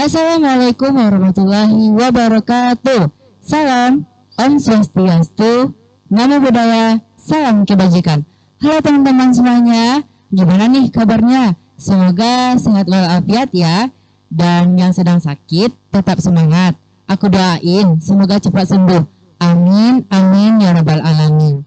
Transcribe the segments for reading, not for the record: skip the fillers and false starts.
Assalamualaikum warahmatullahi wabarakatuh. Salam, Om Swastiastu, Namo Buddhaya, salam kebajikan. Halo teman-teman semuanya, gimana nih kabarnya? Semoga sehat walafiat ya. Dan yang sedang sakit tetap semangat. Aku doain semoga cepat sembuh. Amin, amin ya rabbal alamin.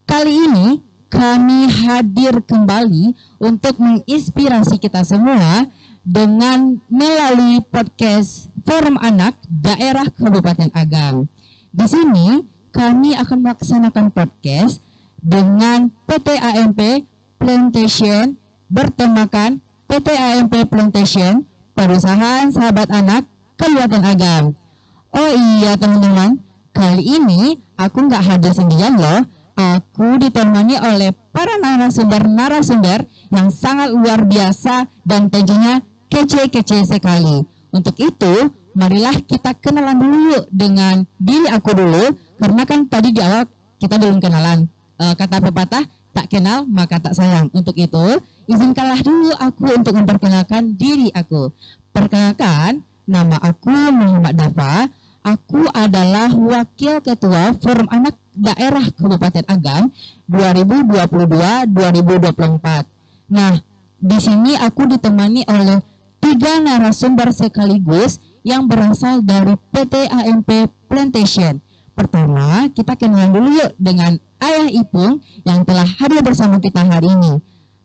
Kali ini kami hadir kembali untuk menginspirasi kita semua dengan melalui podcast Forum Anak Daerah Kabupaten Agam. Di sini kami akan melaksanakan podcast dengan PT AMP Plantation bertemakan PT AMP Plantation Perusahaan Sahabat Anak Kabupaten Agam. Oh iya teman-teman, kali ini aku nggak hadir sendirian loh. Aku ditemani oleh para narasumber yang sangat luar biasa dan tentunya kece-kece sekali. Untuk itu, marilah kita kenalan dulu yuk dengan diri aku dulu, karena kan tadi di awal kita belum kenalan. Kata pepatah, tak kenal maka tak sayang. Untuk itu, izinkanlah dulu aku untuk memperkenalkan diri aku. Perkenalkan, nama aku Muhammad Dafa. Aku adalah Wakil Ketua Forum Anak Daerah Kabupaten Agam 2022-2024. Nah, di sini aku ditemani oleh 3 narasumber sekaligus yang berasal dari PT AMP Plantation. Pertama, kita kenalan dulu yuk dengan Ayah Ipung yang telah hadir bersama kita hari ini.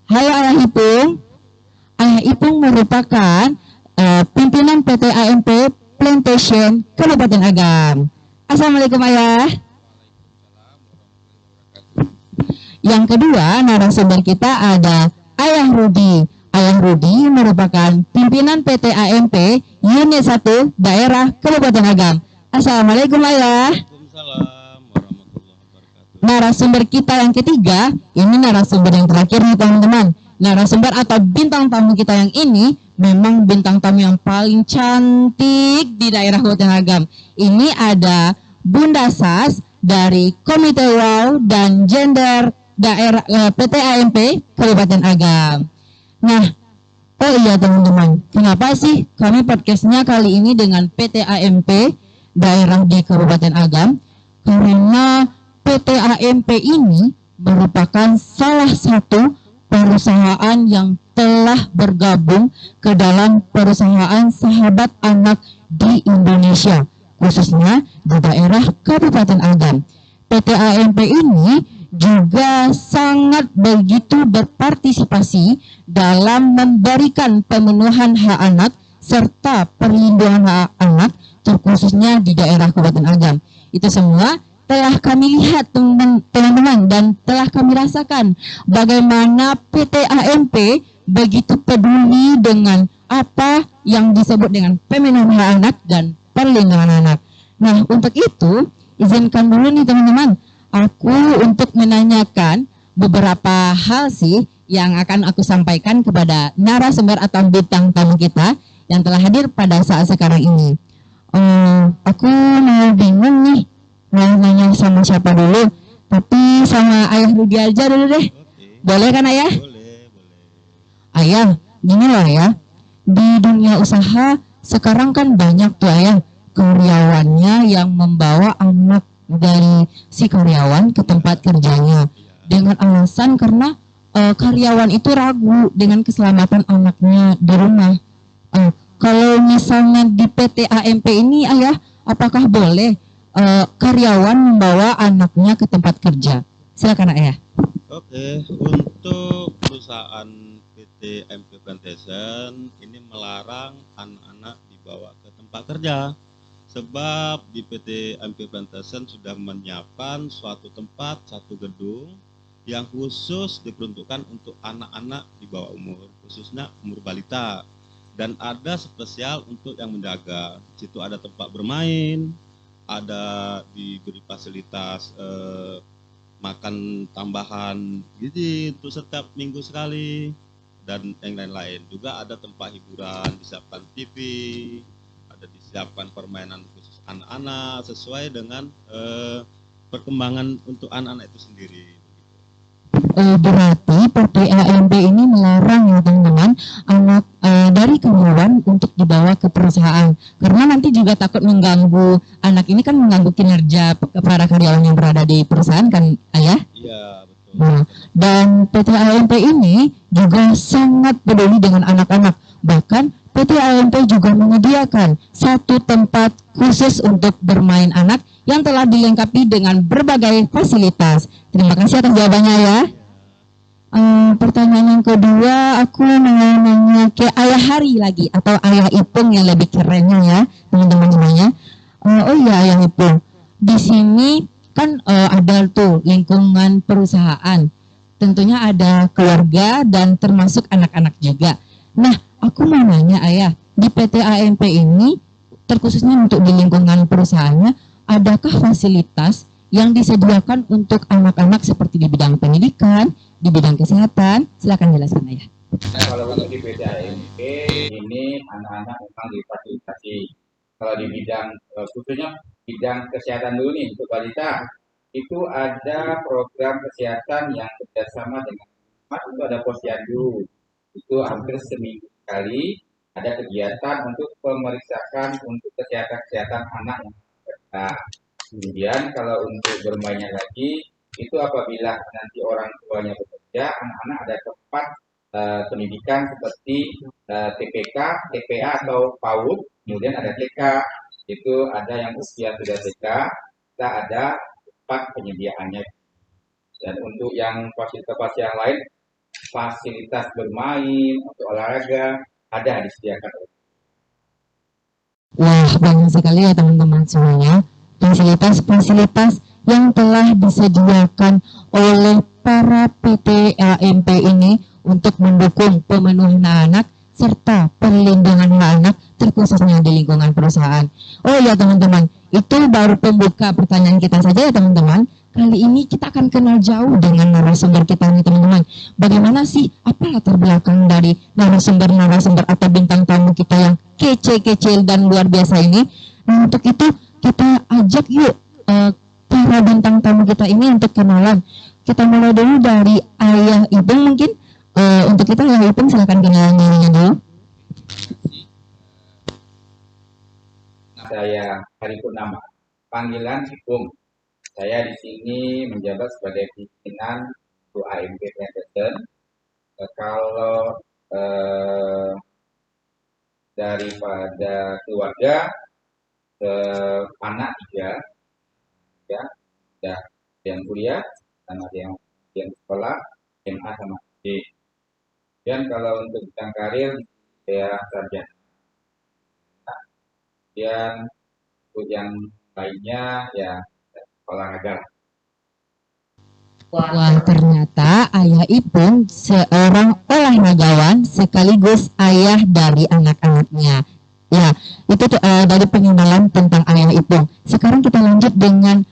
Halo Ayah Ipung. Ayah Ipung merupakan pimpinan PT AMP Plantation Kabupaten Agam. Assalamualaikum Ayah. Yang kedua narasumber kita ada Ayah Rudi. Ayah Rudi merupakan pimpinan PT AMP Unit 1 Daerah Kabupaten Agam. Assalamualaikum Ayah. Waalaikumsalam warahmatullahi wabarakatuh. Narasumber kita yang ketiga, ini narasumber yang terakhir nih teman-teman. Narasumber atau bintang tamu kita yang ini memang bintang tamu yang paling cantik di daerah Kabupaten Agam. Ini ada Bunda Sas dari Komite WOW dan Gender Daerah PT AMP Kabupaten Agam. Nah, oh iya teman-teman, kenapa sih kami podcastnya kali ini dengan PT AMP Daerah di Kabupaten Agam? Karena PT AMP ini merupakan salah satu perusahaan yang telah bergabung ke dalam perusahaan sahabat anak di Indonesia, khususnya di daerah Kabupaten Agam. PT AMP ini juga sangat begitu berpartisipasi dalam memberikan pemenuhan hak anak serta perlindungan hak anak terkhususnya di daerah Kabupaten Agam. Itu semua telah kami lihat teman-teman dan telah kami rasakan bagaimana PT AMP begitu peduli dengan apa yang disebut dengan pemenuhan hak anak dan perlindungan anak. Nah, untuk itu izinkan dulu nih teman-teman, aku untuk menanyakan beberapa hal sih yang akan aku sampaikan kepada narasumber atau bintang tamu kita yang telah hadir pada saat sekarang ini. Aku mau bingung nih, mau nanya sama siapa dulu, tapi sama Ayah Rudi aja dulu deh. Oke. Boleh kan Ayah? Boleh. Ayah, gini loh ya, di dunia usaha sekarang kan banyak tuh Ayah, karyawannya yang membawa anak dari si karyawan ke tempat kerjanya dengan alasan karena karyawan itu ragu dengan keselamatan anaknya di rumah. Kalau misalnya di PT AMP ini Ayah, apakah boleh karyawan membawa anaknya ke tempat kerja? Silakan Ayah. Oke, untuk perusahaan PT AMP Plantation ini melarang anak-anak dibawa ke tempat kerja. Sebab di PT AMP Plantation sudah menyiapkan suatu tempat, satu gedung yang khusus diperuntukkan untuk anak-anak di bawah umur, khususnya umur balita. Dan ada spesial untuk yang menjaga. Di situ ada tempat bermain, ada diberi fasilitas makan tambahan gitu untuk setiap minggu sekali dan yang lain-lain. Juga ada tempat hiburan, disiapkan TV, ada disiapkan permainan khusus anak-anak sesuai dengan perkembangan untuk anak-anak itu sendiri. Berarti PT AMP ini melarang ya teman-teman anak dari dari karyawan untuk dibawa ke perusahaan. Karena nanti juga takut mengganggu, anak ini kan mengganggu kinerja para karyawan yang berada di perusahaan kan, Ayah? Iya, betul. Nah, dan PT AMP ini juga sangat peduli dengan anak-anak. Bahkan PT AMP juga menyediakan satu tempat khusus untuk bermain anak yang telah dilengkapi dengan berbagai fasilitas. Terima kasih atas jawabannya ya. Pertanyaan yang kedua, aku mau nanya ke Ayah Hari lagi, atau Ayah Ipung yang lebih kerennya ya, teman-teman semuanya. Oh iya, Ayah Ipung. Di sini kan ada tuh lingkungan perusahaan. Tentunya ada keluarga dan termasuk anak-anak juga. Nah, aku mau nanya Ayah, di PT AMP ini, terkhususnya untuk di lingkungan perusahaannya, adakah fasilitas yang disediakan untuk anak-anak seperti di bidang pendidikan, di bidang kesehatan? Silakan jelaskan Ayah. Kalau untuk di PT AMP ini anak-anak memang difasilitasi. Kalau di bidang khususnya bidang kesehatan dulu nih untuk balita, itu ada program kesehatan yang bekerjasama dengan Mas, itu ada posyandu. Itu hampir seminggu sekali ada kegiatan untuk pemeriksaan untuk kesehatan anak yang bekerja. Kemudian kalau untuk bermainnya lagi, itu apabila nanti orang tuanya bekerja, anak-anak ada tempat pendidikan seperti TPK, TPA atau PAUD, kemudian ada TK, itu ada yang usia sudah TK, kita ada tempat penyediaannya. Dan untuk yang fasilitas yang lain, fasilitas bermain, untuk olahraga, ada disediakan. Wah, banyak sekali ya teman-teman semuanya. Fasilitas-fasilitas yang telah disediakan oleh para PT AMP ini untuk mendukung pemenuhan anak serta perlindungan hak anak terkhususnya di lingkungan perusahaan. Oh ya teman-teman, itu baru pembuka pertanyaan kita saja ya teman-teman. Kali ini kita akan kenal jauh dengan narasumber kita nih teman-teman. Bagaimana sih, apa latar belakang dari narasumber atau bintang tamu kita yang kece-kece dan luar biasa ini. Nah untuk itu kita ajak yuk para bintang tamu kita ini untuk kenalan. Kita mulai dulu dari Ayah Ipung mungkin. Untuk kita Ayah Ipung silakan kenalan dulu. Saya Hari Purnama, panggilan Ipung. Saya di sini menjabat sebagai pimpinan untuk AMP Plantation. Kalau daripada keluarga, anak 3, ya, ada yang kuliah, dan ada yang sekolah, SMA sama SD. Dan kalau untuk bidang karir, saya sarjana. Dan untuk yang lainnya, ya olahraga. Wah, ternyata Ayah Ipung seorang olahragawan sekaligus ayah dari anak-anaknya. Ya, itu dari pengenalan tentang Ayah Ipung. Sekarang kita lanjut dengan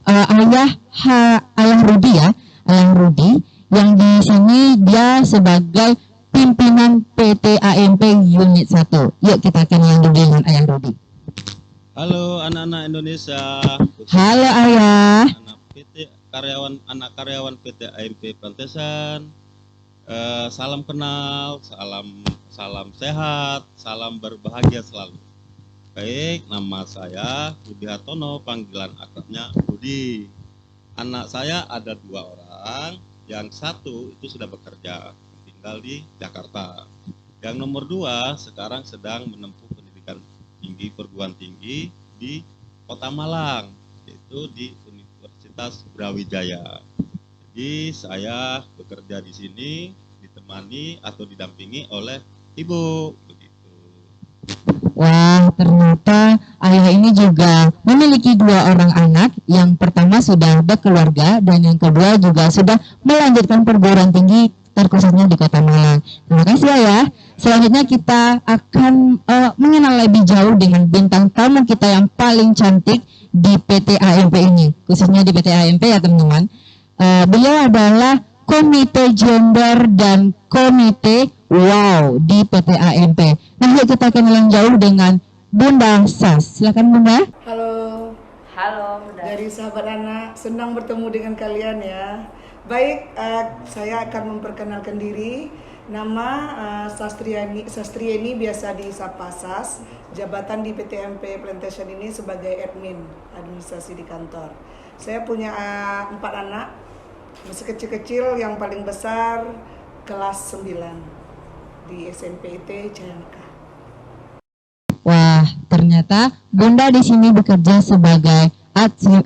Ayah Rudi ya. Ayah Rudi yang di sini dia sebagai pimpinan PT AMP Unit 1. Yuk kita kenal dulu dengan Ayah Rudi. Halo anak-anak Indonesia. Halo Ayah. Anak karyawan PT AMP Plantation. Salam kenal, salam sehat, salam berbahagia selalu. Baik, nama saya Budi Hartono, panggilan akrabnya Budi. Anak saya ada 2 orang, yang satu itu sudah bekerja, tinggal di Jakarta. Yang nomor 2 sekarang sedang menempuh pendidikan tinggi, perguruan tinggi di Kota Malang, yaitu di Universitas Brawijaya. Jadi saya bekerja di sini ditemani atau didampingi oleh ibu, begitu. Wah, ternyata ayah ini juga memiliki 2 orang anak. Yang pertama sudah berkeluarga dan yang kedua juga sudah melanjutkan perguruan tinggi terkhususnya di Kota Malang. Terima kasih Ayah. Selanjutnya kita akan mengenal lebih jauh dengan bintang tamu kita yang paling cantik di PT AMP ini, khususnya di PT AMP ya teman-teman. Beliau adalah Komite Gender dan Komite Wow di PT AMP. Nah, yuk kita kenalan jauh dengan Bunda Sas. Silakan Bunda. Halo. Halo, Bunda. Dari sahabat anak, senang bertemu dengan kalian ya. Baik, saya akan memperkenalkan diri. Nama Sastriani biasa disapa Sas. Jabatan di PT MP Plantation ini sebagai admin administrasi di kantor. Saya punya 4 anak, masih kecil-kecil, yang paling besar kelas 9 di SMP IT CMK. Wah, ternyata Bunda di sini bekerja sebagai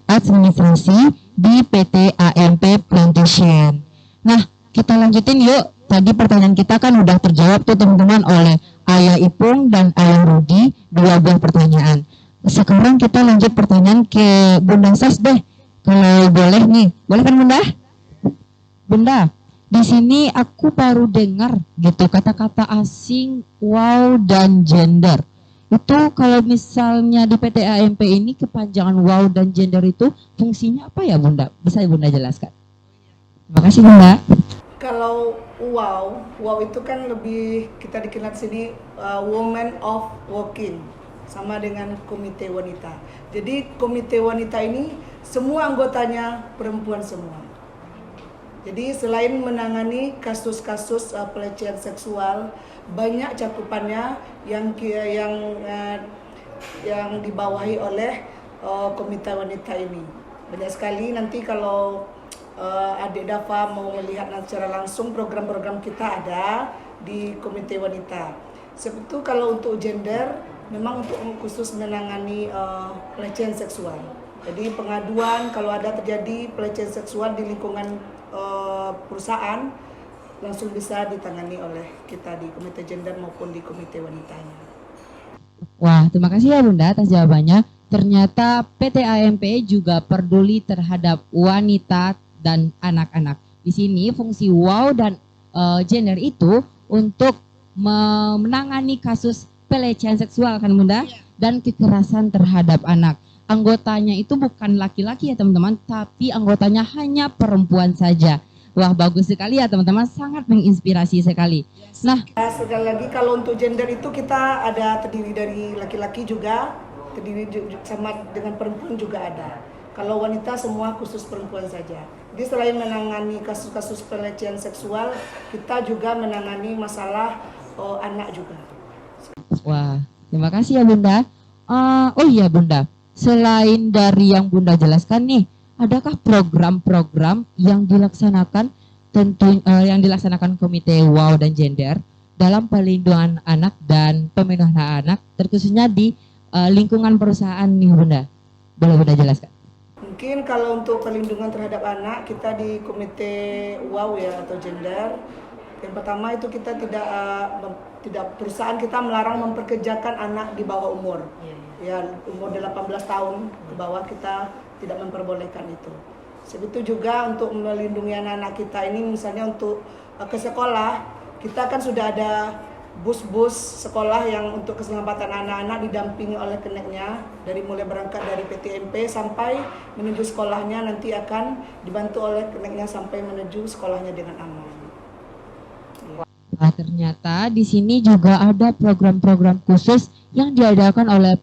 administrasi di PT AMP Plantation. Nah, kita lanjutin yuk. Tadi pertanyaan kita kan udah terjawab tuh teman-teman oleh Ayah Ipung dan Ayah Rudi, 2 buah pertanyaan. Sekarang kita lanjut pertanyaan ke Bunda Sas deh. Kalau boleh nih, boleh kan Bunda? Bunda, di sini aku baru dengar gitu kata-kata asing wow dan gender. Itu kalau misalnya di PT AMP ini kepanjangan wow dan gender itu fungsinya apa ya Bunda? Bisa Bunda jelaskan? Terima kasih Bunda. Kalau wow itu kan lebih kita dikenal sini woman of working, sama dengan komite wanita. Jadi komite wanita ini semua anggotanya perempuan semua. Jadi selain menangani kasus-kasus pelecehan seksual, banyak cakupannya yang dibawahi oleh komite wanita ini. Banyak sekali. Nanti kalau adik Dafa mau melihat secara langsung program-program kita ada di komite wanita. Seperti itu. Kalau untuk gender memang untuk khusus menangani pelecehan seksual. Jadi pengaduan kalau ada terjadi pelecehan seksual di lingkungan perusahaan langsung bisa ditangani oleh kita di komite gender maupun di komite wanitanya. Wah, terima kasih ya Bunda atas jawabannya. Ternyata PT AMP juga peduli terhadap wanita dan anak-anak. Di sini fungsi wow dan gender itu untuk menangani kasus pelecehan seksual kan Bunda, dan kekerasan terhadap anak. Anggotanya itu bukan laki-laki ya teman-teman, tapi anggotanya hanya perempuan saja. Wah, bagus sekali ya teman-teman, sangat menginspirasi sekali. Nah, sekali lagi kalau untuk gender itu kita ada terdiri dari laki-laki juga, terdiri sama dengan perempuan juga ada. Kalau wanita semua khusus perempuan saja. Jadi selain menangani kasus-kasus pelecehan seksual, kita juga menangani masalah anak juga. Wah, terima kasih ya Bunda. Oh iya Bunda, selain dari yang Bunda jelaskan nih, adakah program-program yang dilaksanakan yang dilaksanakan Komite WOW dan Gender dalam perlindungan anak dan pemenuhan hak anak, terkhususnya di lingkungan perusahaan nih Bunda? Boleh Bunda jelaskan? Mungkin kalau untuk perlindungan terhadap anak, kita di Komite WOW ya atau Gender, yang pertama itu kita tidak perusahaan kita melarang memperkerjakan anak di bawah umur. Ya, umur 18 tahun ke bawah kita tidak memperbolehkan itu. Sebegitu juga untuk melindungi anak-anak kita ini, misalnya untuk ke sekolah, kita kan sudah ada bus-bus sekolah yang untuk keselamatan anak-anak didampingi oleh keneknya, dari mulai berangkat dari PT MP sampai menuju sekolahnya, nanti akan dibantu oleh keneknya sampai menuju sekolahnya dengan aman. Nah, ternyata di sini juga ada program-program khusus yang diadakan oleh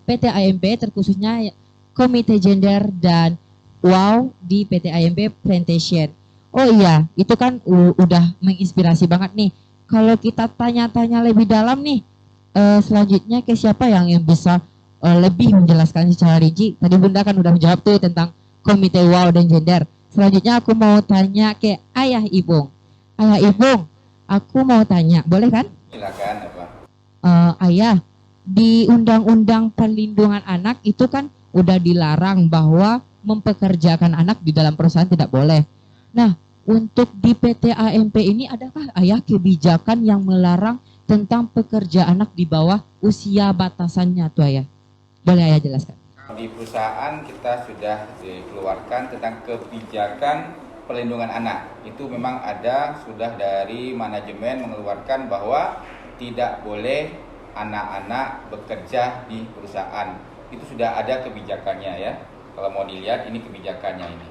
PT AMP, terkhususnya Komite Gender dan WOW di PT AMP Plantation. Oh iya, itu kan udah menginspirasi banget nih. Kalau kita tanya-tanya lebih dalam nih, selanjutnya ke siapa yang bisa lebih menjelaskan secara rinci? Tadi Bunda kan udah menjawab tuh tentang Komite WOW dan Gender. Selanjutnya aku mau tanya ke Ayah Ipung. Ayah Ipung, aku mau tanya, boleh kan? Silakan apa? Ayah, di Undang-Undang Perlindungan Anak itu kan udah dilarang bahwa mempekerjakan anak di dalam perusahaan tidak boleh. Nah, untuk di PT AMP ini adakah Ayah kebijakan yang melarang tentang pekerja anak di bawah usia batasannya tuh Ayah? Boleh Ayah jelaskan? Di perusahaan kita sudah dikeluarkan tentang kebijakan perlindungan anak. Itu memang ada, sudah dari manajemen mengeluarkan bahwa tidak boleh anak-anak bekerja di perusahaan. Itu sudah ada kebijakannya ya. Kalau mau dilihat ini kebijakannya ini.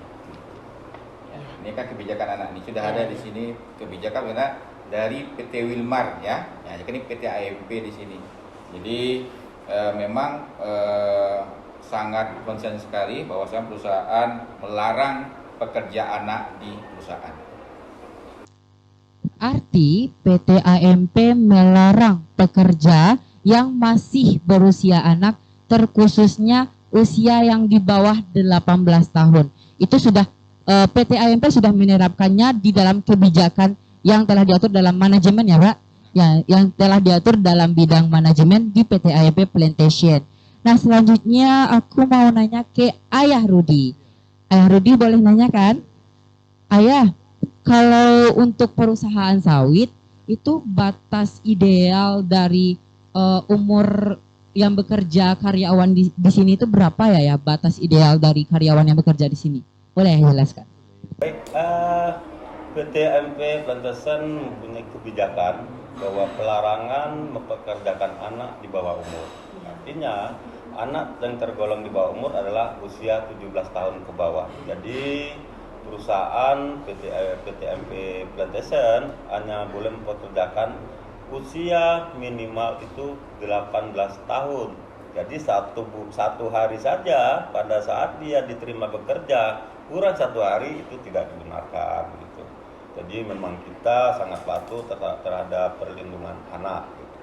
Ya, ini kan kebijakan anak ini sudah ada di sini kebijakan karena dari PT Wilmar ya. Ya, ini PT AMP di sini. Jadi memang sangat konsen sekali bahwasanya perusahaan melarang pekerja anak di perusahaan. Berarti PT AMP melarang pekerja yang masih berusia anak, terkhususnya usia yang di bawah 18 tahun. Itu sudah PT AMP sudah menerapkannya di dalam kebijakan yang telah diatur dalam manajemen ya Pak? Ya, yang telah diatur dalam bidang manajemen di PT AMP Plantation. Nah selanjutnya aku mau nanya ke Ayah Rudi. Ayah Rudi boleh nanya kan? Ayah, kalau untuk perusahaan sawit itu batas ideal dari umur yang bekerja karyawan di sini itu berapa ya batas ideal dari karyawan yang bekerja di sini? Boleh ya jelaskan? Baik, PT AMP Plantation mempunyai kebijakan bahwa pelarangan mempekerjakan anak di bawah umur. Artinya anak yang tergolong di bawah umur adalah usia 17 tahun ke bawah. Jadi perusahaan PT AMP Plantation hanya boleh mempekerjakan usia minimal itu 18 tahun. Jadi satu hari saja pada saat dia diterima bekerja kurang 1 hari itu tidak dibenarkan gitu. Jadi memang kita sangat patuh terhadap perlindungan anak gitu.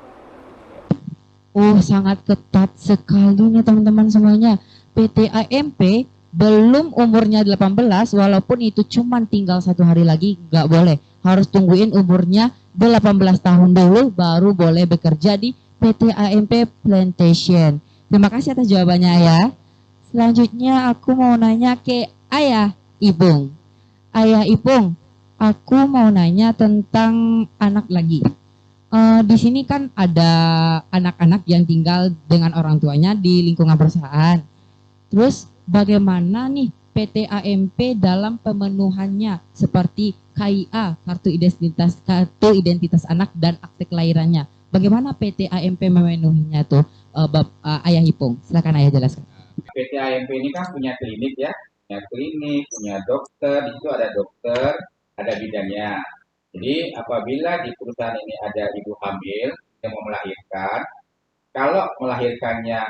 Oh, sangat ketat sekali nih teman-teman semuanya. PT AMP belum umurnya 18, walaupun itu cuma tinggal 1 hari lagi, nggak boleh. Harus tungguin umurnya 18 tahun dulu, baru boleh bekerja di PT AMP Plantation. Terima kasih atas jawabannya ya. Selanjutnya aku mau nanya ke Ayah Ipung. Ayah Ipung, aku mau nanya tentang anak lagi. Di sini kan ada anak-anak yang tinggal dengan orang tuanya di lingkungan perusahaan. Terus bagaimana nih PT AMP dalam pemenuhannya seperti KIA, kartu identitas anak dan akte kelahirannya. Bagaimana PT AMP memenuhinya tuh, Ayah Ipung? Silakan Ayah jelaskan. PT AMP ini kan punya klinik ya, punya dokter, di situ ada dokter, ada bidannya. Jadi apabila di perusahaan ini ada ibu hamil yang mau melahirkan, kalau melahirkannya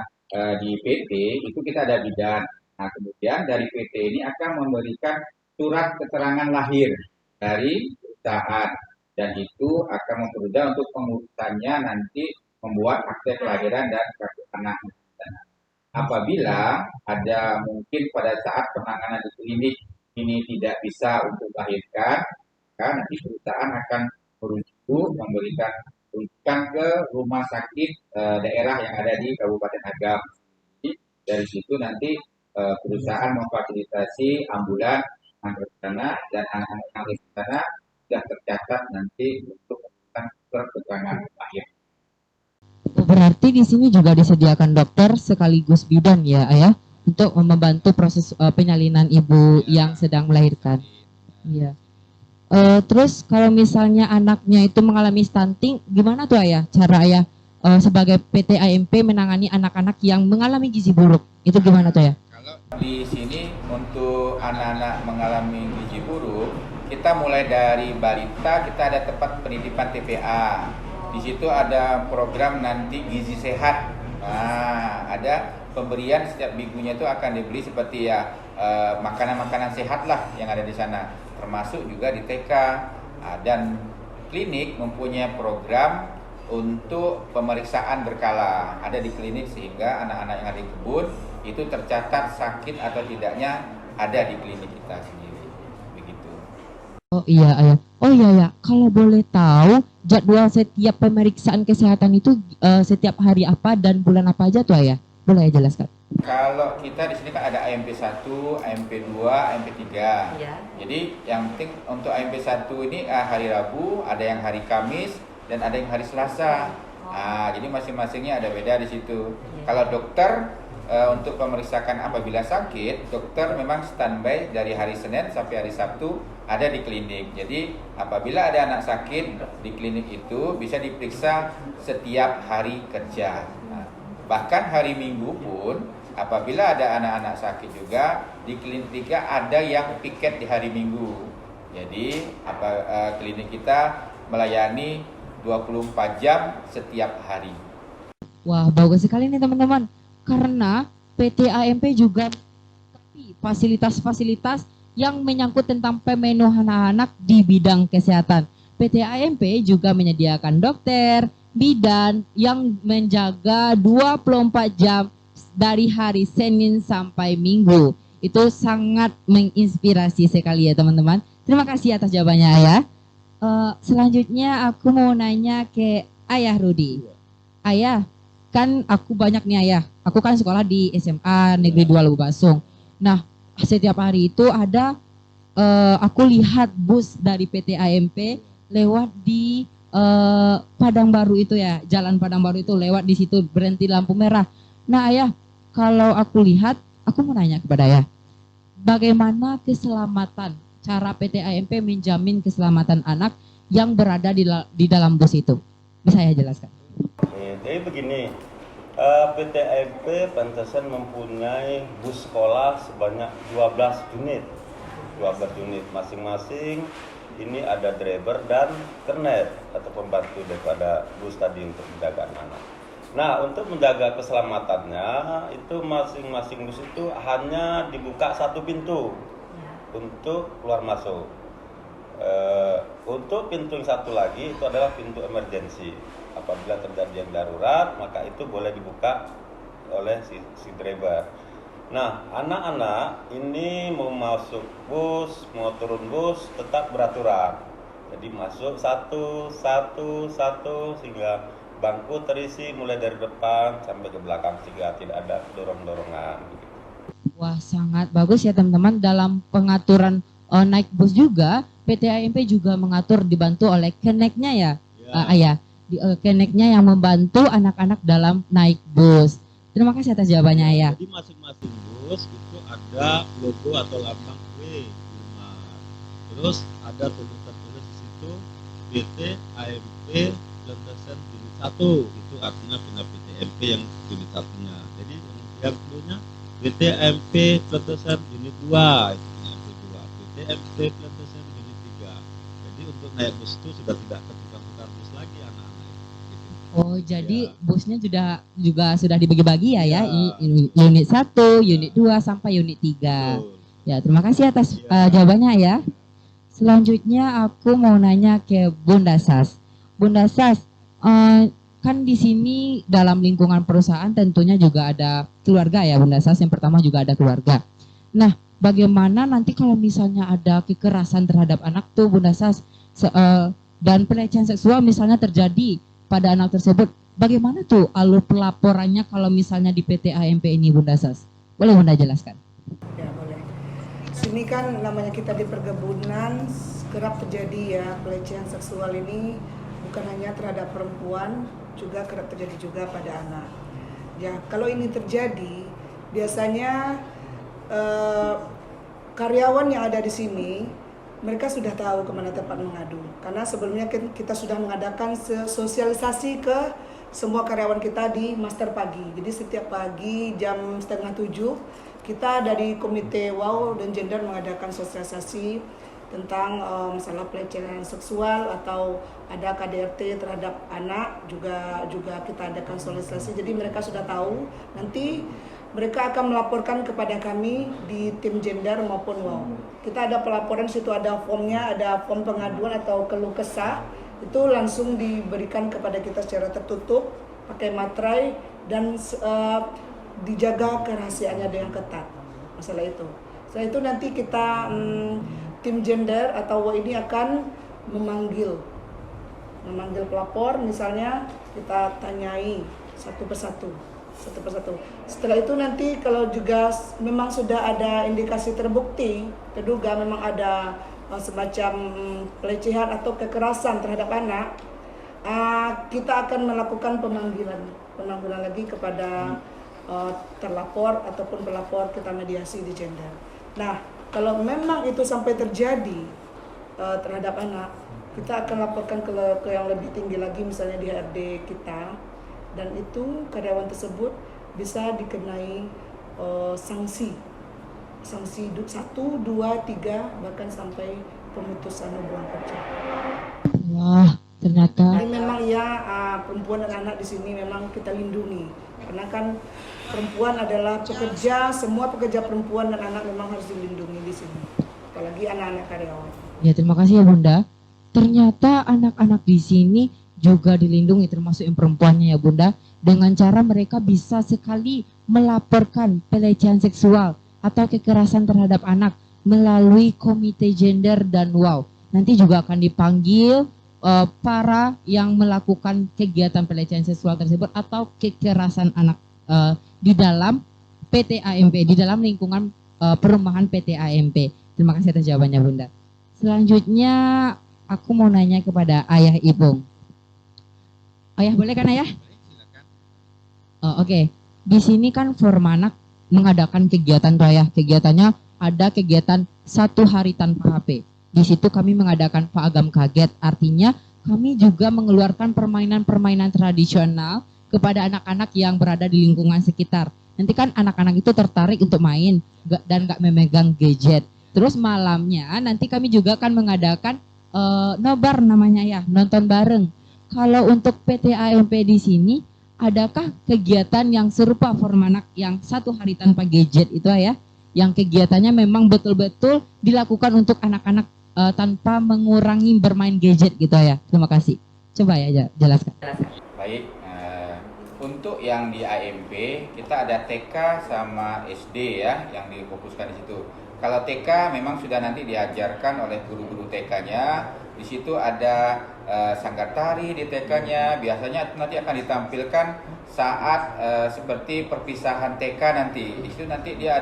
di PT itu kita ada bidan. Nah kemudian dari PT ini akan memberikan surat keterangan lahir dari perusahaan dan itu akan mempermudah untuk pengurusannya nanti membuat akte kelahiran dan kartu anak. Apabila ada mungkin pada saat penanganan di klinik ini tidak bisa untuk melahirkan, nanti perusahaan akan merujuk memberikan rujukan ke rumah sakit daerah yang ada di Kabupaten Agam. Dari situ nanti perusahaan memfasilitasi ambulan antar sana dan anak-anak yang di sana sudah tercatat nanti untuk melakukan surat keterangan lahir. Berarti di sini juga disediakan dokter sekaligus bidan ya Ayah untuk membantu proses penyalinan ibu yang sedang melahirkan. Iya. Terus kalau misalnya anaknya itu mengalami stunting, gimana tuh Ayah? Cara Ayah sebagai PT AMP menangani anak-anak yang mengalami gizi buruk, itu gimana tuh ya? Kalau di sini untuk anak-anak mengalami gizi buruk, kita mulai dari balita, kita ada tempat penitipan TPA. Di situ ada program nanti gizi sehat. Nah, ada pemberian setiap minggunya itu akan dibeli seperti ya makanan-makanan sehat lah yang ada di sana. Termasuk juga di TK dan klinik mempunyai program untuk pemeriksaan berkala ada di klinik sehingga anak-anak yang ada di kebun itu tercatat sakit atau tidaknya ada di klinik kita sendiri begitu. Oh iya Ayah. Oh iya ya, kalau boleh tahu jadwal setiap pemeriksaan kesehatan itu setiap hari apa dan bulan apa aja tuh Ayah? Boleh ya jelaskan? Kalau kita di sini kan ada AMP 1, AMP 2, AMP 3. Ya. Jadi yang penting untuk AMP 1 ini hari Rabu, ada yang hari Kamis dan ada yang hari Selasa. Nah, jadi masing-masingnya ada beda di situ. Ya. Kalau dokter untuk pemeriksaan apabila sakit, dokter memang standby dari hari Senin sampai hari Sabtu ada di klinik. Jadi apabila ada anak sakit di klinik itu bisa diperiksa setiap hari kerja. Nah, bahkan hari Minggu pun apabila ada anak-anak sakit juga di klinik 3 ada yang piket di hari Minggu. Jadi klinik kita melayani 24 jam setiap hari. Wah, bagus sekali nih teman-teman. Karena PT AMP juga fasilitas-fasilitas yang menyangkut tentang pemenuhan anak di bidang kesehatan. PT AMP juga menyediakan dokter, bidan yang menjaga 24 jam dari hari Senin sampai Minggu. Itu sangat menginspirasi sekali ya teman-teman. Terima kasih atas jawabannya Ayah. Selanjutnya aku mau nanya ke Ayah Rudi. Ayah, kan aku banyak nih Ayah. Aku kan sekolah di SMA Negeri 2 Lubuk Basung. Nah, setiap hari itu ada aku lihat bus dari PT AMP lewat di Padang Baru itu ya, Jalan Padang Baru itu lewat di situ berhenti lampu merah. Nah Ayah, kalau aku lihat, aku mau nanya kepada Ayah, bagaimana keselamatan, cara PT AMP menjamin keselamatan anak yang berada di dalam bus itu? Bisa Ayah jelaskan? Jadi begini, PT AMP Pantesan mempunyai bus sekolah sebanyak 12 unit. 12 unit masing-masing ini ada driver dan kernet atau pembantu daripada bus tadi untuk menjaga anak. Nah, untuk menjaga keselamatannya itu masing-masing bus itu hanya dibuka satu pintu untuk keluar masuk. Untuk pintu yang satu lagi itu adalah pintu emergensi. Apabila terjadi yang darurat, maka itu boleh dibuka oleh si driver. Nah, anak-anak ini mau masuk bus, mau turun bus, tetap beraturan. Jadi masuk satu sehingga bangku terisi mulai dari depan sampai ke belakang sehingga tidak ada dorong-dorongan. Wah, sangat bagus ya teman-teman. Dalam pengaturan naik bus juga, PT AMP juga mengatur dibantu oleh keneknya ya, Ayah. Keneknya yang membantu anak-anak dalam naik bus. Terima kasih atas jawabannya Ayah. Jadi masing-masing bus itu ada logo atau lambang W5. Terus ada tulisan-tulis di situ PT AMP Plantation Unit 1. Itu artinya PT AMP yang unit satunya. Jadi yang dulunya PT AMP Plantation Unit 2. Itu PT AMP Plantation Unit 3. Jadi untuk naik bus itu sudah tidak ketukar-tukar bus lagi anak-anak. Oh, jadi busnya juga sudah dibagi-bagi ya, unit 1, unit 2 sampai unit 3. Ya, terima kasih atas jawabannya ya. Selanjutnya aku mau nanya ke Bunda Sas. Bunda Sas, kan di sini dalam lingkungan perusahaan tentunya juga ada keluarga ya Bunda Sas. Yang pertama juga ada keluarga. Nah, bagaimana nanti kalau misalnya ada kekerasan terhadap anak tuh Bunda Sas dan pelecehan seksual misalnya terjadi pada anak tersebut, bagaimana tuh alur pelaporannya kalau misalnya di PT AMP ini Bunda Sas? Boleh Bunda jelaskan? Ya boleh. Sini kan namanya kita di perkebunan, kerap terjadi ya pelecehan seksual ini bukan hanya terhadap perempuan, juga kerap terjadi juga pada anak. Ya kalau ini terjadi, biasanya karyawan yang ada di sini mereka sudah tahu kemana tempat mengadu. Karena sebelumnya kita sudah mengadakan sosialisasi ke semua karyawan kita di Master Pagi. Jadi setiap pagi jam 6:30 kita dari Komite WOW dan Gender mengadakan sosialisasi tentang masalah pelecehan seksual atau ada KDRT terhadap anak, juga kita adakan sosialisasi. Jadi mereka sudah tahu, nanti mereka akan melaporkan kepada kami di tim gender maupun WOW. Kita ada pelaporan, situ ada formnya, ada form pengaduan atau keluh kesah. Itu langsung diberikan kepada kita secara tertutup, pakai materai, dan dijaga kerahasiaannya dengan ketat. Masalah itu. Setelah itu nanti kita tim gender atau WOW ini akan memanggil pelapor, misalnya kita tanyai satu persatu. Setelah itu nanti kalau juga memang sudah ada indikasi terbukti, terduga memang ada semacam pelecehan atau kekerasan terhadap anak, kita akan melakukan pemanggilan lagi kepada terlapor ataupun pelapor, kita mediasi di gender. Nah, kalau memang itu sampai terjadi terhadap anak, kita akan laporkan ke yang lebih tinggi lagi, misalnya di HRD kita. Dan itu karyawan tersebut bisa dikenai sanksi 1, 2, 3 bahkan sampai pemutusan hubungan kerja. Wah, ternyata. Jadi memang ya perempuan dan anak di sini memang kita lindungi, karena kan perempuan adalah pekerja, semua pekerja perempuan dan anak memang harus dilindungi di sini, apalagi anak-anak karyawan. Ya, terima kasih ya Bunda. ternyata anak-anak di sini juga dilindungi, termasuk yang perempuannya ya Bunda, dengan cara mereka bisa sekali melaporkan pelecehan seksual atau kekerasan terhadap anak melalui komite gender dan WOW. Nanti juga akan dipanggil para yang melakukan kegiatan pelecehan seksual tersebut atau kekerasan anak di dalam PT AMP, di dalam lingkungan perumahan PT AMP. Terima kasih atas jawabannya Bunda. Selanjutnya aku mau nanya kepada Ayah Ipung. Ayah boleh kan Ayah? Oh, Oke. Di sini kan Formanak mengadakan kegiatan tuh Ayah. Kegiatannya ada kegiatan 1 hari tanpa HP. Di situ kami mengadakan Paagam Kaget, artinya kami juga mengeluarkan permainan-permainan tradisional kepada anak-anak yang berada di lingkungan sekitar. Nanti kan anak-anak itu tertarik untuk main dan gak memegang gadget. Terus malamnya nanti kami juga akan mengadakan nobar namanya ya, nonton bareng. Kalau untuk PT AMP di sini, adakah kegiatan yang serupa Formanak yang 1 hari tanpa gadget itu ya? Yang kegiatannya memang betul-betul dilakukan untuk anak-anak tanpa mengurangi bermain gadget gitu ya. Terima kasih. Coba ya jelaskan. Baik, untuk yang di AMP kita ada TK sama SD ya yang difokuskan di situ. Kalau TK memang sudah nanti diajarkan oleh guru-guru TK-nya. Di situ ada sanggar tari di TK-nya. Biasanya nanti akan ditampilkan saat seperti perpisahan TK nanti. Di situ nanti dia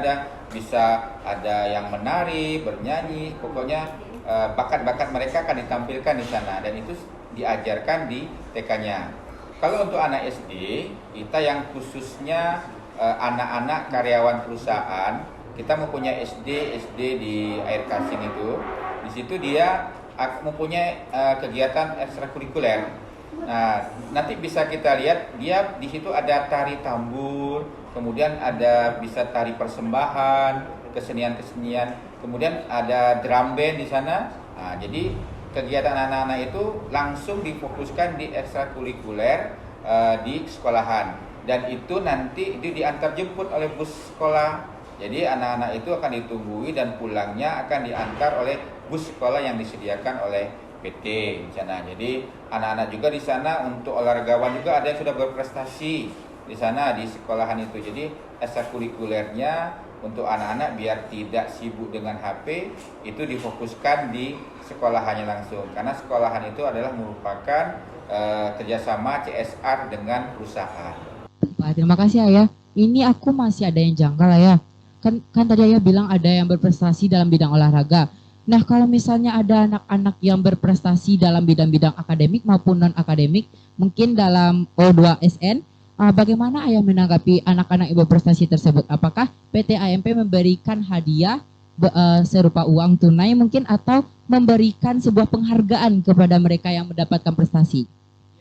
bisa ada yang menari, bernyanyi, pokoknya bakat-bakat mereka akan ditampilkan di sana dan itu diajarkan di TK-nya. Kalau untuk anak SD, kita yang khususnya anak-anak karyawan perusahaan, kita mempunyai SD di Air Kasing itu. Di situ dia mempunyai kegiatan ekstrakurikuler. Nah, nanti bisa kita lihat dia di situ ada tari tambur, kemudian ada bisa tari persembahan, kesenian-kesenian. Kemudian ada drum band di sana. Nah, jadi kegiatan anak-anak itu langsung difokuskan di ekstrakurikuler di sekolahan. Dan itu nanti diantar jemput oleh bus sekolah. Jadi anak-anak itu akan ditunggui dan pulangnya akan diantar oleh bus sekolah yang disediakan oleh PT di sana. Jadi anak-anak juga di sana untuk olahragawan juga ada yang sudah berprestasi di sana di sekolahan itu. Jadi ekstrakurikulernya untuk anak-anak biar tidak sibuk dengan HP itu difokuskan di sekolahannya langsung karena sekolahan itu adalah merupakan kerjasama CSR dengan perusahaan. Wah, terima kasih Ayah. Ini aku masih ada yang janggal Ayah. Kan tadi Ayah bilang ada yang berprestasi dalam bidang olahraga. Nah kalau misalnya ada anak-anak yang berprestasi dalam bidang-bidang akademik maupun non-akademik, mungkin dalam O2SN, bagaimana Ayah menanggapi anak-anak yang berprestasi tersebut? Apakah PT AMP memberikan hadiah serupa uang tunai mungkin atau memberikan sebuah penghargaan kepada mereka yang mendapatkan prestasi?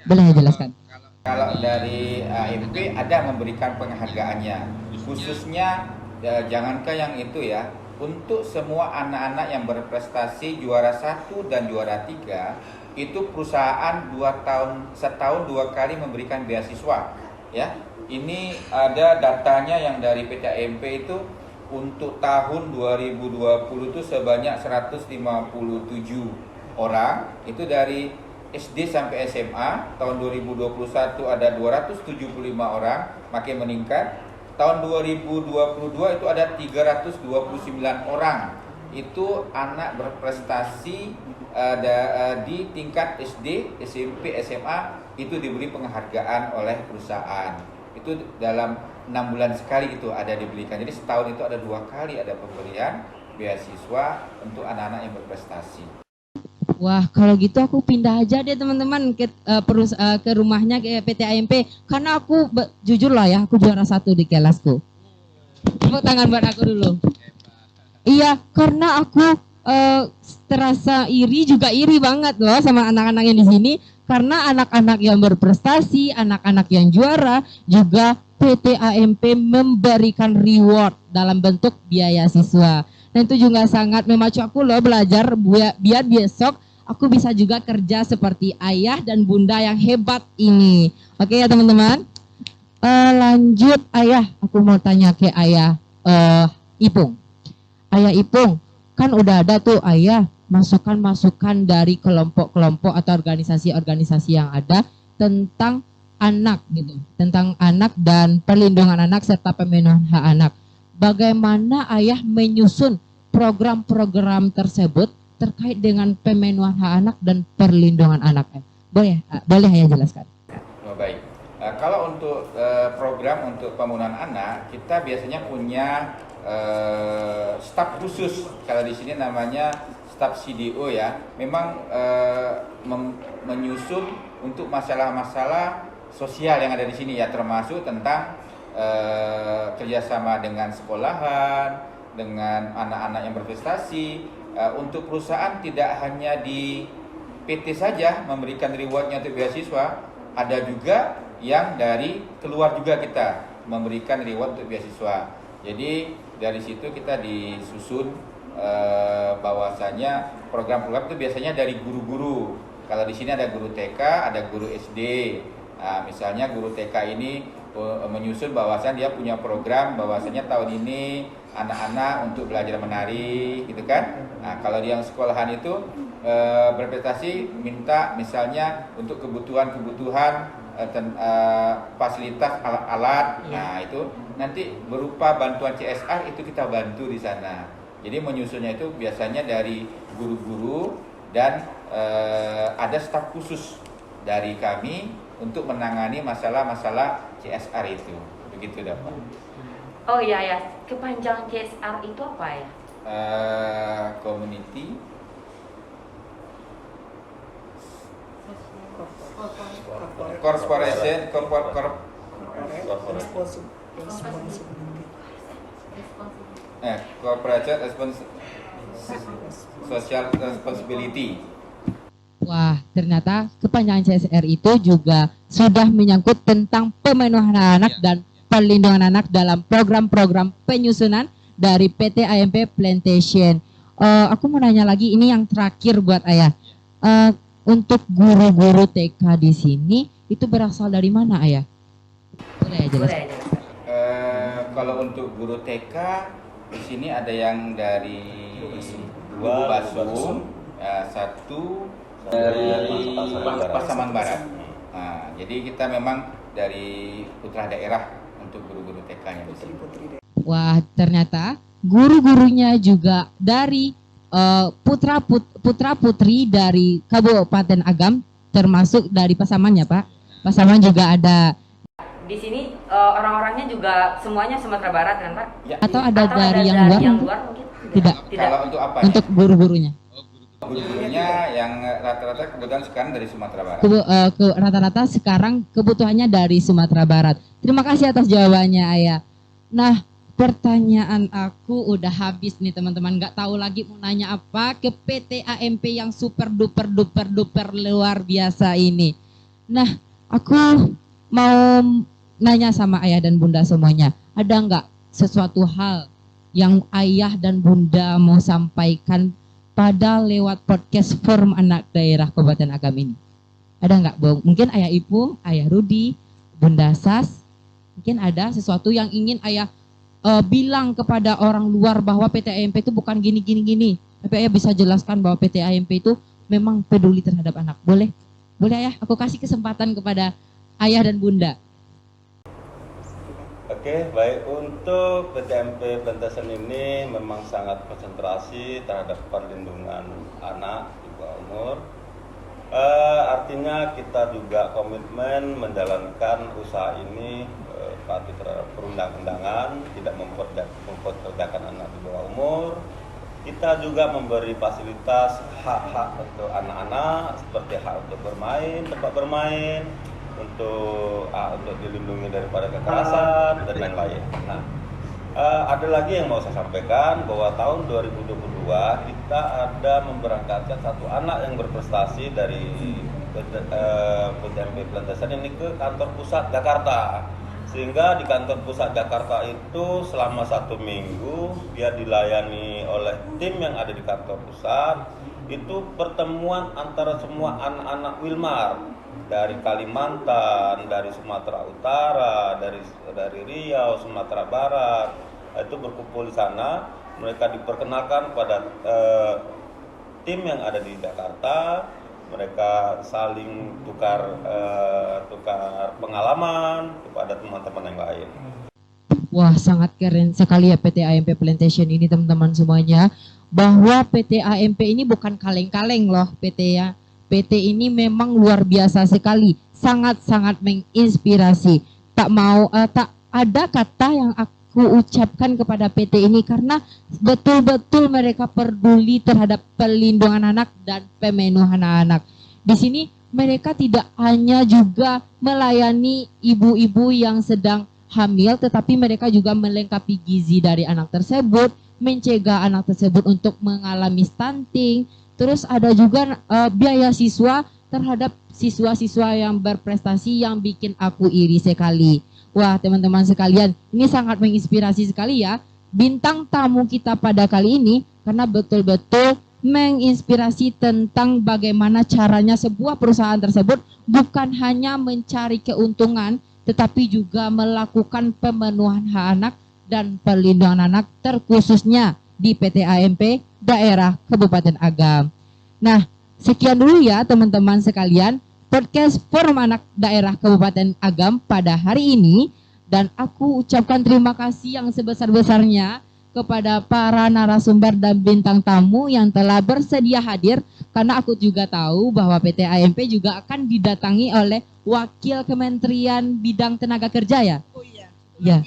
Boleh jelaskan? Kalau dari AMP ada memberikan penghargaannya, khususnya jangankan yang itu ya, untuk semua anak-anak yang berprestasi juara 1 dan juara 3 itu perusahaan setahun 2 kali memberikan beasiswa. Ya, ini ada datanya yang dari PT AMP itu untuk tahun 2020 itu sebanyak 157 orang, itu dari SD sampai SMA. Tahun 2021 ada 275 orang, makin meningkat. Tahun 2022 itu ada 329 orang. Itu anak berprestasi di tingkat SD, SMP, SMA itu diberi penghargaan oleh perusahaan. Itu dalam 6 bulan sekali itu ada diberikan. Jadi setahun itu ada 2 kali ada pemberian beasiswa untuk anak-anak yang berprestasi. Wah, kalau gitu aku pindah aja deh teman-teman ke rumahnya ke PT AMP karena aku jujur lah ya, aku juara 1 di kelasku. Tepuk tangan buat aku dulu. Iya, karena aku terasa iri banget loh sama anak-anak yang di sini karena anak-anak yang berprestasi, anak-anak yang juara juga PT AMP memberikan reward dalam bentuk biaya siswa. Dan itu juga sangat memacu aku loh belajar biar besok aku bisa juga kerja seperti ayah dan bunda yang hebat ini. Oke ya teman-teman. Lanjut Ayah, aku mau tanya ke Ayah Ipung. Ayah Ipung, kan udah ada tuh Ayah masukan-masukan dari kelompok-kelompok atau organisasi-organisasi yang ada tentang anak gitu, tentang anak dan perlindungan anak serta pemenuhan hak anak. Bagaimana ayah menyusun program-program tersebut terkait dengan pemenuhan hak anak dan perlindungan anak? Boleh ayah jelaskan? Oh, baik. Kalau untuk program untuk pemenuhan anak, kita biasanya punya staf khusus. Kalau di sini namanya staf CDO ya. Memang menyusun untuk masalah-masalah sosial yang ada di sini ya, termasuk tentang kerjasama dengan sekolahan, dengan anak-anak yang berprestasi. Untuk perusahaan tidak hanya di PT saja memberikan rewardnya untuk beasiswa, ada juga yang dari keluar juga kita memberikan reward untuk beasiswa. Jadi dari situ kita disusun bahwasanya program-program itu biasanya dari guru-guru. Kalau di sini ada guru TK, ada guru SD. Nah, misalnya guru TK ini menyusun bahwasan dia punya program bahwasanya tahun ini anak-anak untuk belajar menari, gitu kan? Nah, kalau di yang sekolahan itu berprestasi minta misalnya untuk kebutuhan-kebutuhan fasilitas alat-alat. Nah, itu nanti berupa bantuan CSR itu kita bantu di sana. Jadi menyusunnya itu biasanya dari guru-guru dan ada staf khusus dari kami untuk menangani masalah-masalah CSR itu. Begitu dapat. Oh iya ya, kepanjangan CSR itu apa ya? Community Corporation Social Responsibility. Wah, ternyata kepanjangan CSR itu juga sudah menyangkut tentang pemenuhan anak dan perlindungan anak dalam program-program penyusunan dari PT AMP Plantation. Aku mau nanya lagi, ini yang terakhir buat ayah. Untuk guru-guru TK di sini itu berasal dari mana ayah? Boleh ya jelaskan? Kalau untuk guru TK di sini ada yang dari Guru Basum, satu dari Pasaman Barat. Nah, jadi kita memang dari putra daerah untuk guru-guru TK-nya. Wah, ternyata guru-gurunya juga dari putra putri dari Kabupaten Agam, termasuk dari Pasaman ya Pak. Pasaman juga ada. Di sini orang-orangnya juga semuanya Sumatera Barat kan Pak? Ya. Atau ada dari yang luar? mungkin? Tidak. Kalau untuk apa? Untuk guru-gurunya. Guru-gurunya yang rata-rata kebetulan sekarang dari Sumatera Barat. Rata-rata sekarang kebutuhannya dari Sumatera Barat. Terima kasih atas jawabannya ayah. Nah, pertanyaan aku udah habis nih teman-teman, nggak tahu lagi mau nanya apa ke PT AMP yang super duper luar biasa ini. Nah, aku mau nanya sama ayah dan bunda semuanya, ada nggak sesuatu hal yang ayah dan bunda mau sampaikan pada lewat podcast Forum Anak Daerah Kabupaten Agam ini? Ada nggak, Bung? Mungkin ayah Ipung, ayah Rudi, bunda Sas, mungkin ada sesuatu yang ingin ayah bilang kepada orang luar bahwa PT AMP itu bukan gini. Tapi ayah bisa jelaskan bahwa PT AMP itu memang peduli terhadap anak. Boleh? Boleh ayah? Aku kasih kesempatan kepada ayah dan bunda. Oke, baik. Untuk PT AMP Plantation ini memang sangat konsentrasi terhadap perlindungan anak di bawah umur. Artinya kita juga komitmen menjalankan usaha ini patuh terhadap perundang-undangan, tidak memperdayakan anak di bawah umur. Kita juga memberi fasilitas hak-hak untuk anak-anak seperti hak untuk bermain, tempat bermain, untuk dilindungi daripada kekerasan dan lain-lain. Nah, ada lagi yang mau saya sampaikan bahwa tahun 2022 kita ada memberangkatkan satu anak yang berprestasi dari PT AMP Plantation ini ke kantor pusat Jakarta. Sehingga di kantor pusat Jakarta itu selama 1 minggu dia dilayani oleh tim yang ada di kantor pusat. Itu pertemuan antara semua anak-anak Wilmar dari Kalimantan, dari Sumatera Utara, dari Riau, Sumatera Barat. Itu berkumpul di sana. Mereka diperkenalkan pada tim yang ada di Jakarta, mereka saling tukar pengalaman kepada teman-teman yang lain. Wah, sangat keren sekali ya PT AMP Plantation ini teman-teman semuanya. Bahwa PT AMP ini bukan kaleng-kaleng loh PT ya. PT ini memang luar biasa sekali, sangat-sangat menginspirasi. Tak ada kata yang aku ucapkan kepada PT ini karena betul-betul mereka peduli terhadap perlindungan anak dan pemenuhan anak. Di sini mereka tidak hanya juga melayani ibu-ibu yang sedang hamil, tetapi mereka juga melengkapi gizi dari anak tersebut, mencegah anak tersebut untuk mengalami stunting. Terus ada juga biaya siswa terhadap siswa-siswa yang berprestasi yang bikin aku iri sekali. Wah, teman-teman sekalian, ini sangat menginspirasi sekali ya bintang tamu kita pada kali ini, karena betul-betul menginspirasi tentang bagaimana caranya sebuah perusahaan tersebut bukan hanya mencari keuntungan, tetapi juga melakukan pemenuhan hak anak dan perlindungan anak, terkhususnya di PT AMP daerah Kabupaten Agam. Nah, sekian dulu ya teman-teman sekalian podcast Forum Anak Daerah Kabupaten Agam pada hari ini, dan aku ucapkan terima kasih yang sebesar-besarnya kepada para narasumber dan bintang tamu yang telah bersedia hadir, karena aku juga tahu bahwa PT AMP juga akan didatangi oleh Wakil Kementerian Bidang Tenaga Kerja ya. Oh iya. Ya.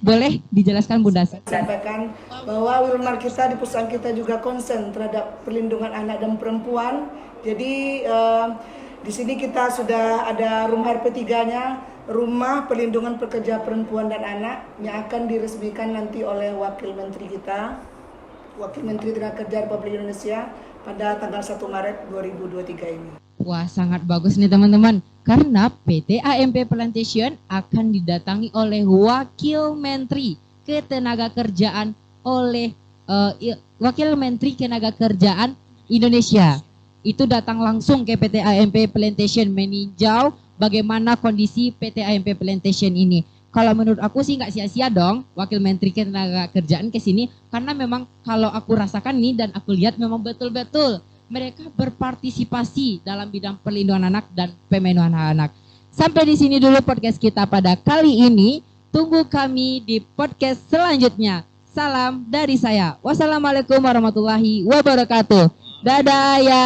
Boleh dijelaskan Bunda? Sampaikan bahwa Wilmar kita di perusahaan kita juga konsen terhadap perlindungan anak dan perempuan. Jadi di sini kita sudah ada rumah RP3-nya, Rumah Perlindungan Pekerja Perempuan dan Anak, yang akan diresmikan nanti oleh Wakil Menteri kita, Wakil Menteri Tenaga Kerja Republik Indonesia pada tanggal 1 Maret 2023 ini. Wah, sangat bagus nih teman-teman, karena PT AMP Plantation akan didatangi oleh Wakil Menteri Ketenagakerjaan oleh Wakil Menteri Ketenagakerjaan Indonesia. Itu datang langsung ke PT AMP Plantation meninjau bagaimana kondisi PT AMP Plantation ini. Kalau menurut aku sih nggak sia-sia dong Wakil Menteri Ketenagakerjaan ke sini, karena memang kalau aku rasakan nih dan aku lihat memang betul-betul mereka berpartisipasi dalam bidang perlindungan anak dan pemenuhan hak anak. Sampai di sini dulu podcast kita pada kali ini. Tunggu kami di podcast selanjutnya. Salam dari saya. Wassalamualaikum warahmatullahi wabarakatuh. Dadah ya.